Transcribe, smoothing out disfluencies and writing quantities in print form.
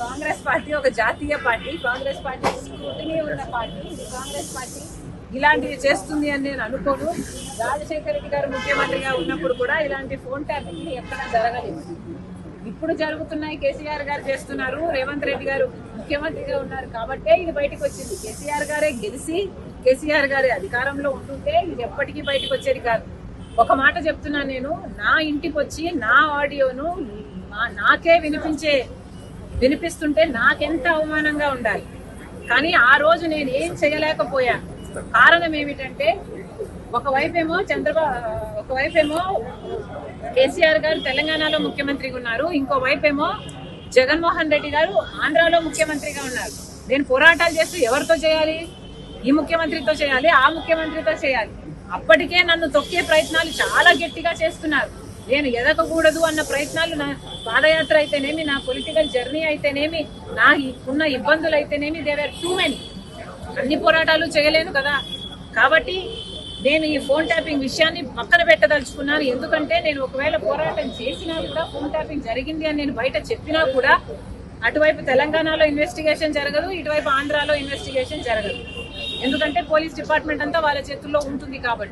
Congress party ఒక జాతీయ party, Congress party scrutiny ఉన్న పార్టీ. ఇది కాంగ్రెస్ పార్టీ ఇలాంటివి చేస్తుంది అని నేను అనుకోను. రాజశేఖర రెడ్డి గారు ముఖ్యమంత్రిగా ఉన్నప్పుడు కూడా ఇలాంటి ఫోన్ ట్యాపింగ్ ఎక్కడ జరగలేదు. ఇప్పుడు జరుగుతున్నాయి, కేసీఆర్ గారు చేస్తున్నారు, రేవంత్ రెడ్డి గారు ముఖ్యమంత్రిగా ఉన్నారు కాబట్టే ఇది బయటకు వచ్చింది. కేసీఆర్ గారే గెలిచి కేసీఆర్ గారి అధికారంలో ఉంటుంటే ఇది ఎప్పటికీ బయటకు వచ్చేది కాదు. ఒక మాట చెప్తున్నాను, నేను నా ఇంటికి వచ్చి నా ఆడియోను నాకే వినిపిస్తుంటే నాకెంత అవమానంగా ఉండాలి. కానీ ఆ రోజు నేను ఏం చేయలేకపోయాను. కారణం ఏమిటంటే ఒకవైపేమో కేసీఆర్ గారు తెలంగాణలో ముఖ్యమంత్రిగా ఉన్నారు, ఇంకోవైపేమో జగన్మోహన్ రెడ్డి గారు ఆంధ్రాలో ముఖ్యమంత్రిగా ఉన్నారు. నేను పోరాటాలు చేస్తూ ఎవరితో చేయాలి? ఈ ముఖ్యమంత్రితో చేయాలి, ఆ ముఖ్యమంత్రితో చేయాలి. అప్పటికే నన్ను తొక్కే ప్రయత్నాలు చాలా గట్టిగా చేస్తున్నారు. నేను ఎదగకూడదు అన్న ప్రయత్నాలు, నా పాదయాత్ర అయితేనేమి, నా పొలిటికల్ జర్నీ అయితేనేమి, నా ఉన్న ఇబ్బందులు అయితేనేమి, దేవర్ టూ మెనీ. అన్ని పోరాటాలు చేయలేను కదా. కాబట్టి నేను ఈ ఫోన్ ట్యాపింగ్ విషయాన్ని పక్కన పెట్టదలుచుకున్నాను. ఎందుకంటే నేను ఒకవేళ పోరాటం చేసినా కూడా, ఫోన్ ట్యాపింగ్ జరిగింది అని నేను బయట చెప్పినా కూడా, అటువైపు తెలంగాణలో ఇన్వెస్టిగేషన్ జరగదు, ఇటువైపు ఆంధ్రాలో ఇన్వెస్టిగేషన్ జరగదు. ఎందుకంటే పోలీస్ డిపార్ట్మెంట్ అంతా వాళ్ళ చేతుల్లో ఉంటుంది కాబట్టి.